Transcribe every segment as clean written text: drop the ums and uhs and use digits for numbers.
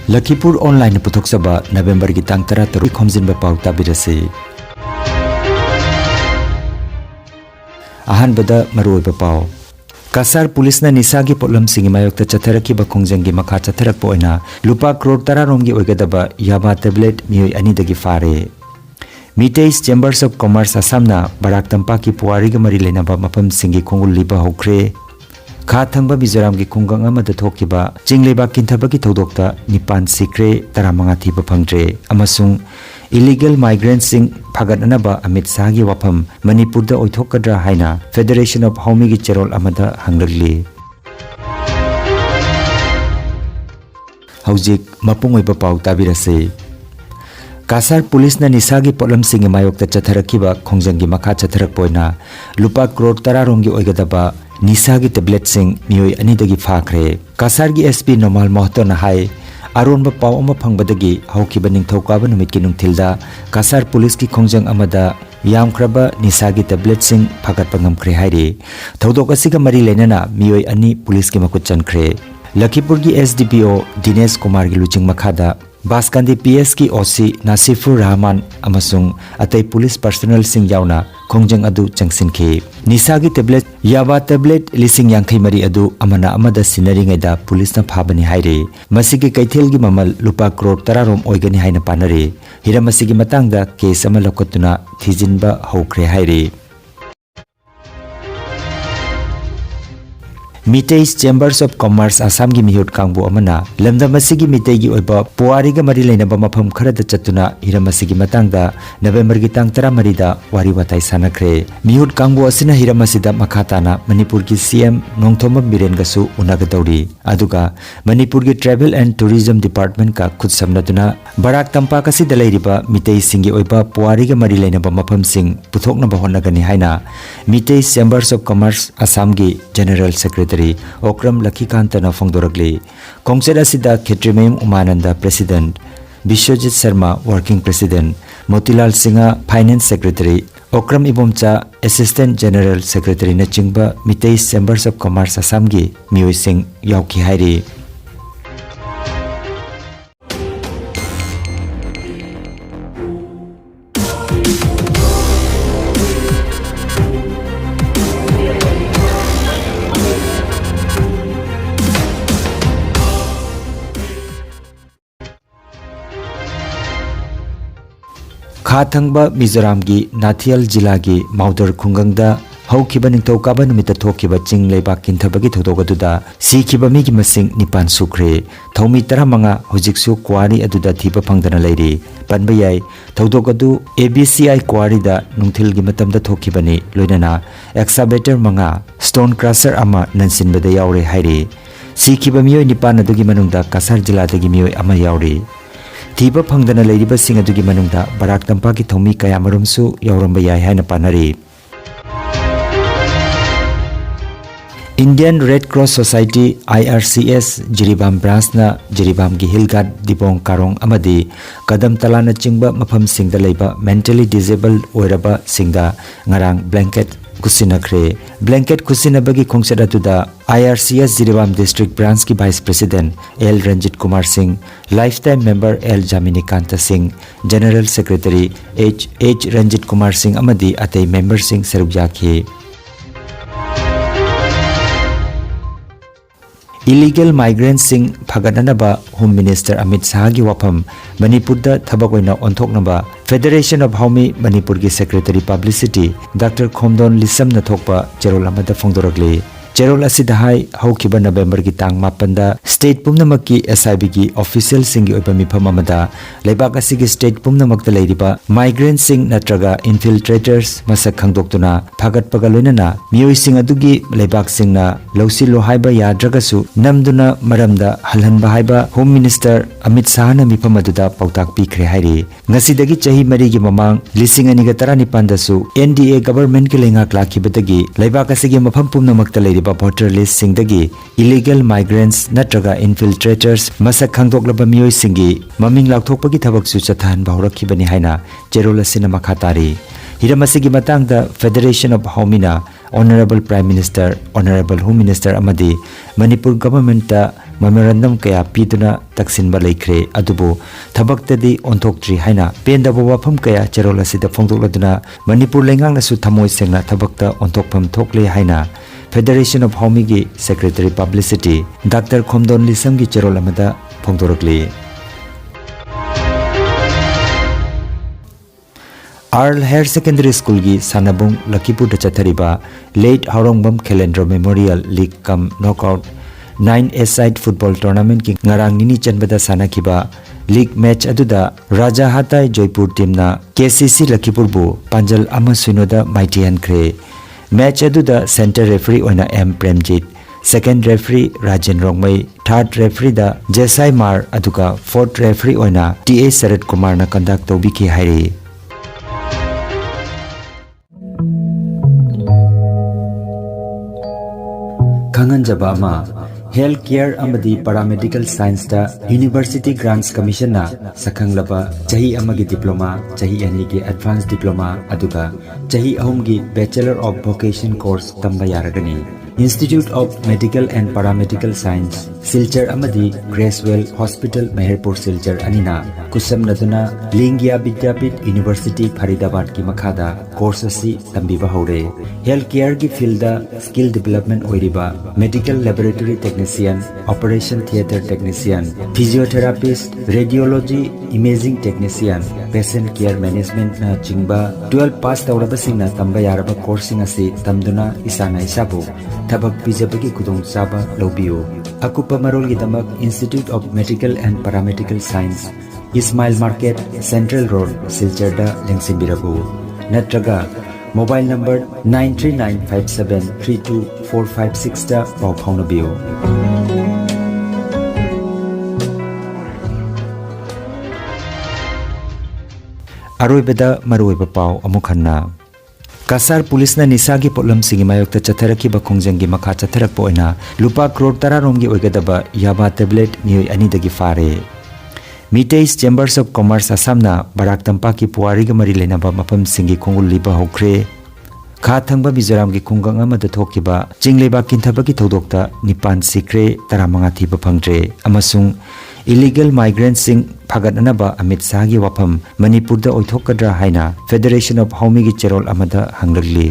Lakhipuronline puthokchaba November gi tang 13 Khomjinba Pao tabirase. Ahanbada maruiba Pao. Kasar Police na nisagi potlam singi mayokta chatharaki ba khongjang gi makha chatharak poina lupa crore 10 rom gi oigadaba yaba tablet mioi ani dagi fare. Mitei Chambers of Commerce Assamna Barak Tampak ki puari ga mari lenaba mapam singi khongul liba hokre. Kha thangba Mizoram gi khungang amada thokiba chingleba kinthabagi thodokta nipan sikre taramanga thiba phangre amasung illegal migrants sing phagatnaba Amit Shah gi wafam Manipur da oithokadra haina Federation of Homi gi cherol amada hanglagli Haujik mapungoiba pau tabirase Kasar Police na nisagi potlam singi mayokta chatharakiba khongjang gi makha chatharak poina lupa crore 10 rom gi oigadaba Nisagi tablet sing mioi ani dagi phakre Kasar gi SP normal mohto na hai aron ba paw ama phangbadagi haukiba ningthauka ba numit ki nungthilda Kasar Police ki khongjang amada yamkraba nisagi tablet sing phagat pangam khre haire thodok asiga mari lenana mioi ani police ki makut chankhre Lakhipur gi SDPO Dinesh Kumar gi luching makhada Baskandi PS ki OC Nasifur Rahman amasung atai police personnel sing yauna khongjang adu changsinki nisagi tablet yaba tablet lising yangkhai mari adu amana amada sinari ngaida police na phabani haire masigi kaithel gi mamal lupa crore 10 rom oigani haina panare hira masigi matangda case ama lokotuna thijinba hokre haire Mitei Chambers of Commerce Assam gi mihut kangbu amana lamda masigi mitei gi oiba puari ga mari leinaba mafam khara da chatuna hira masigi matangda November gi tang 13 da wari watai sanakre mihut kangbu asina hira masida makhatana Manipur gi CM Nongthoma Biren gasu unagadori aduga Manipur gi Travel and Tourism Department ka khutsamnaduna Barak Tampak asi dalairiba mitei singi oiba puari ga mari leinaba mafam sing puthokna bahonagani haina Mitei Chambers of Commerce Assam gi General Secretary Okram Lakhikantana Fongdoragli Kongseda Sida Khetrimem Umananda President Bishwajit Sharma Working President Motilal Singha Finance Secretary Okram Ibomcha Assistant General Secretary na chingba Mitei Chambers of Commerce Assam gi mioi sing yauki hairi Kha thangba Mizoram gi Nathial jila gi Maudar khungangda haukiba ningthokaba numita thokiba chingleba kinthabagi thodogaduda sikhiba mi gi masing nipan sukre thomi 15 hojiksu kwari aduda thiba phangdana leiri panba yai thodogadu ABCI kwari da nungthil gi matamda thokibani loinana excavator manga stone crusher ama nansinbada yaure haire sikhiba mioi nipan adugi manungda Kasar jila dagi mioi ama yaure Thiba phangdana leiriba sing adugi manungda Barak Tampak ki thomi kayamarumsu yauramba yai haina panari Indian Red Cross Society IRCS Jiribam branch na Jiribam gi Hilgat Dibong Karong amadi Kadam Talana chingba mafam singda leiba mentally disabled oiraba singda ngarang blanket kusinakre blanket kusinabagi khongsada tuda IRCS Jiribam District Branch ki Vice President L Ranjit Kumar Singh Lifetime Member L Jamini Kanta Singh General Secretary H Ranjit Kumar Singh amadi atai member Singh saruk yakhi Illegal migrants sing phagananaba Home Minister Amit Shah gi wafam Manipur da thabak oina onthoknaba Federation of Homi Manipur gi Secretary Publicity Dr. Khomdon Lisam na thokpa cherol amada fongdoragli cherol asida hai haukiba November gi tang 8 da state pumnamak ki SIB gi official singi oiba mifam amada leibak asigi state pumnamak da leiriba migrants sing natraga infiltrators masak khangdoktuna phagat pagaloinana mioi sing adugi leibak singna lausi lohaiba yadragasu namduna maramda halhanba haiba Home Minister Amit Shah na mifam aduda pautak pikre hairi ngasidagi chahi mari gi mamang lising ani ga 19 dasu NDA government ki lenga klakibadagi leibak asigi mafam pumnamak da leiriba voter list singdagi illegal migrants natraga infiltrators masak khangdoklaba mioi singi maming lakthokpagi thabak su chathan baurakibani haina cherol asina makhatari hiramasi matangda Federation of Homina Honorable Prime Minister Honorable Home Minister amadi Manipur government memorandum kaya piduna taksinba leikre adubu thabak-tadi onthokdri haina pendaba wafam kaya cherol asida phongdokladuna Manipur lengang nasu thamoi sengna thabakta onthokpham thokle haina Federation of Homi gi Secretary Publicity Dr. Khomjinba Lisam gi cherol amada phongdorakli Arl Higher Secondary School gi Sanabung Lakhipur da chathariba late Haurongbam Calendar Memorial League cum knockout 9-a-side football tournament ki ngarang nini chanbada sanakiba league match aduda Raja Hatai Joypur team na KCC Lakhipur bu Panjal ama suinoda maitian kre match aduda center referee oina M Premjit second referee Rajan Rongmai third referee da Jesai Mar aduga fourth referee oina TA Sarat Kumar na conduct tobiki hairi Kangan Jabama Healthcare amadi Paramedical Science da University Grants Commission na sakhanglaba chahi amagi diploma chahi ani gi advanced diploma aduga chahi ahum gi Bachelor of Vocation course tamba yaragani Institute of Medical and Paramedical Science Silchar amadi Gracewell Hospital Meherpur Silchar anina kusam naduna Lingya Vidyapit University Faridabad ki makhada course asi tambiba hore Healthcare ki field da skill development oiriba Medical Laboratory Technician Operation Theatre Technician Physiotherapist Radiology Imaging Technician Patient Care Management na chingba 12 pass tawrabasingna tamba yaraba course asi tamduna isana isabu tabak pijabagi kudong saba lobiyo akupa marol gidamak Institute of Medical and Paramedical Science Ismail Market Central Road Silcharda lengsimbirabu natraga mobile number 9395732456 da pau phaunabiyo aroibeda maroiba pau amukhanna Kasar Police na nisagi potlam singi mayok ta chatharaki ba khongjangi makha chatharak po ina lupa crore 10 rom gi oigadaba yaba tablet mi ani dagi fare Miteis Chambers of Commerce Assamna Barak Tampak ki puari ga mari lenaba mapam singi khongul liba hokre kha thangba Mizoram gi khungang amada thokiba chingleba kintaba ki thodokta nipan sikre 15 thiba phangre amasung illegal migrants sing phagatnaba Amit Shah gi wafam Manipur da oithokadra haina Federation of Homi gi cherol amada hanglagli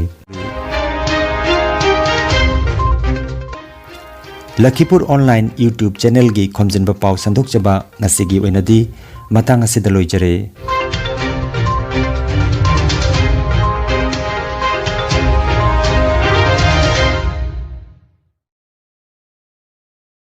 Lakhipuronline YouTube channel gi Khomjinba Pao sandok chaba ngasigi oinadi matang asida loijare